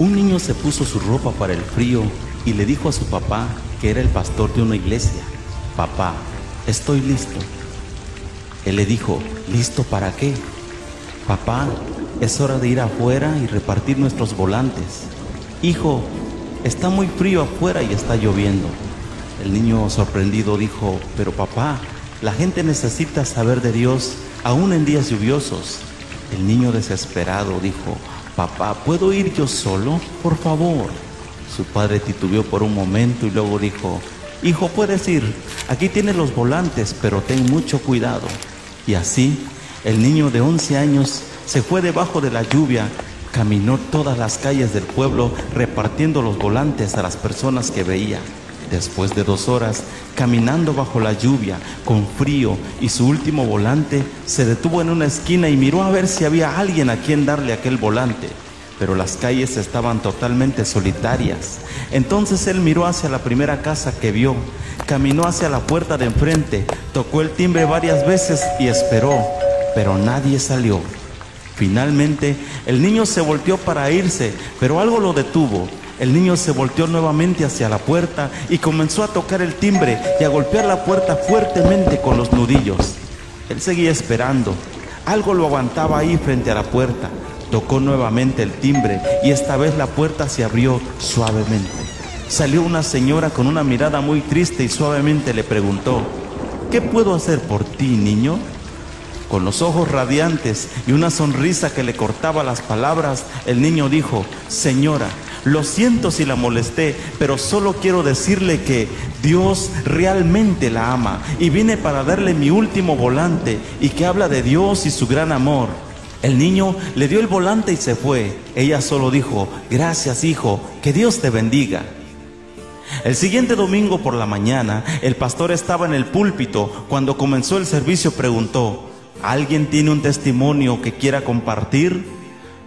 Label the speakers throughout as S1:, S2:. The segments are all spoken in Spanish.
S1: Un niño se puso su ropa para el frío y le dijo a su papá, que era el pastor de una iglesia: papá, estoy listo. Él le dijo: ¿listo para qué? Papá, es hora de ir afuera y repartir nuestros volantes. Hijo, está muy frío afuera y está lloviendo. El niño sorprendido dijo: pero papá, la gente necesita saber de Dios aún en días lluviosos. El niño desesperado dijo: papá, ¿puedo ir yo solo? Por favor. Su padre titubeó por un momento y luego dijo: hijo, puedes ir, aquí tienes los volantes, pero ten mucho cuidado. Y así, el niño de 11 años se fue debajo de la lluvia, caminó todas las calles del pueblo repartiendo los volantes a las personas que veía. Después de 2 horas, caminando bajo la lluvia, con frío y su último volante, se detuvo en una esquina y miró a ver si había alguien a quien darle aquel volante. Pero las calles estaban totalmente solitarias. Entonces él miró hacia la primera casa que vio, caminó hacia la puerta de enfrente, tocó el timbre varias veces y esperó, pero nadie salió. Finalmente, el niño se volteó para irse, pero algo lo detuvo. El niño se volteó nuevamente hacia la puerta y comenzó a tocar el timbre y a golpear la puerta fuertemente con los nudillos. Él seguía esperando. Algo lo aguantaba ahí frente a la puerta. Tocó nuevamente el timbre y esta vez la puerta se abrió suavemente. Salió una señora con una mirada muy triste y suavemente le preguntó: ¿qué puedo hacer por ti, niño? Con los ojos radiantes y una sonrisa que le cortaba las palabras, el niño dijo: señora, lo siento si la molesté, pero solo quiero decirle que Dios realmente la ama y vine para darle mi último volante y que habla de Dios y su gran amor. El niño le dio el volante y se fue. Ella solo dijo: gracias, hijo, que Dios te bendiga. El siguiente domingo por la mañana, el pastor estaba en el púlpito. Cuando comenzó el servicio preguntó: ¿alguien tiene un testimonio que quiera compartir?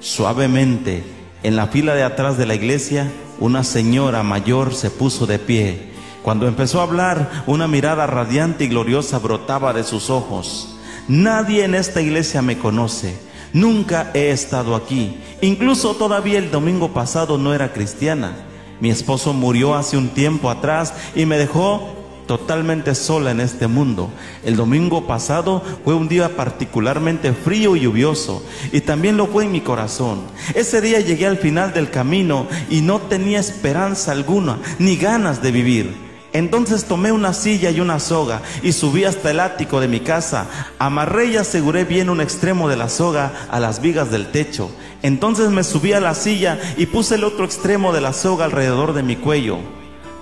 S1: Suavemente, en la fila de atrás de la iglesia, una señora mayor se puso de pie. Cuando empezó a hablar, una mirada radiante y gloriosa brotaba de sus ojos. Nadie en esta iglesia me conoce. Nunca he estado aquí. Incluso todavía el domingo pasado no era cristiana. Mi esposo murió hace un tiempo atrás y me dejó totalmente sola en este mundo. El domingo pasado fue un día particularmente frío y lluvioso, y también lo fue en mi corazón. Ese día llegué al final del camino y no tenía esperanza alguna, ni ganas de vivir. Entonces tomé una silla y una soga y subí hasta el ático de mi casa. Amarré y aseguré bien un extremo de la soga a las vigas del techo. Entonces me subí a la silla y puse el otro extremo de la soga alrededor de mi cuello.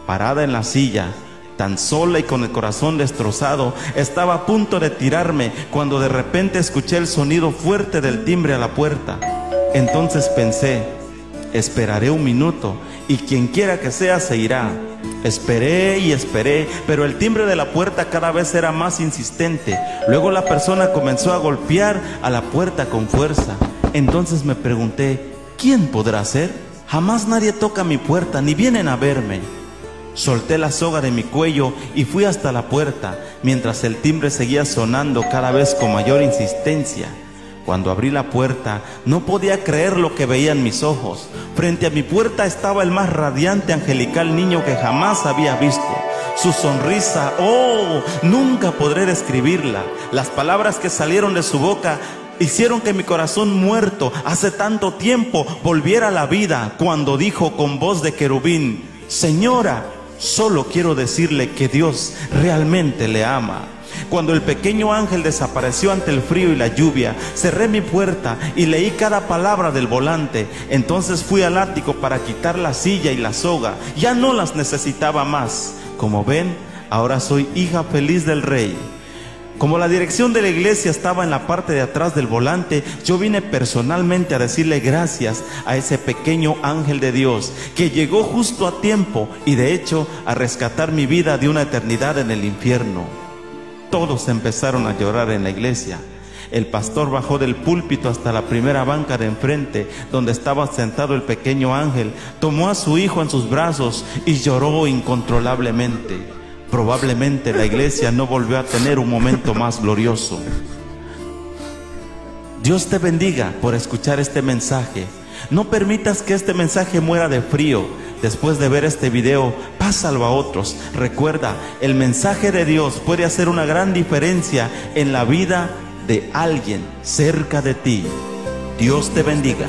S1: Parada en la silla, tan sola y con el corazón destrozado, estaba a punto de tirarme cuando de repente escuché el sonido fuerte del timbre a la puerta. Entonces pensé: esperaré un minuto y quien quiera que sea se irá. Esperé y esperé, pero el timbre de la puerta cada vez era más insistente. Luego la persona comenzó a golpear a la puerta con fuerza. Entonces me pregunté: ¿quién podrá ser? Jamás nadie toca mi puerta ni vienen a verme. Solté la soga de mi cuello y fui hasta la puerta, mientras el timbre seguía sonando cada vez con mayor insistencia. Cuando abrí la puerta, no podía creer lo que veía en mis ojos. Frente a mi puerta estaba el más radiante, angelical niño que jamás había visto. Su sonrisa, nunca podré describirla. Las palabras que salieron de su boca hicieron que mi corazón muerto hace tanto tiempo volviera a la vida, cuando dijo con voz de querubín: señora, solo quiero decirle que Dios realmente le ama. Cuando el pequeño ángel desapareció ante el frío y la lluvia, cerré mi puerta y leí cada palabra del volante. Entonces fui al ático para quitar la silla y la soga. Ya no las necesitaba más. Como ven, ahora soy hija feliz del Rey. Como la dirección de la iglesia estaba en la parte de atrás del volante, yo vine personalmente a decirle gracias a ese pequeño ángel de Dios que llegó justo a tiempo y de hecho a rescatar mi vida de una eternidad en el infierno. Todos empezaron a llorar en la iglesia. El pastor bajó del púlpito hasta la primera banca de enfrente, donde estaba sentado el pequeño ángel, tomó a su hijo en sus brazos y lloró incontrolablemente. Probablemente la iglesia no volvió a tener un momento más glorioso. Dios te bendiga por escuchar este mensaje. No permitas que este mensaje muera de frío. Después de ver este video, pásalo a otros. Recuerda, el mensaje de Dios puede hacer una gran diferencia en la vida de alguien cerca de ti. Dios te bendiga.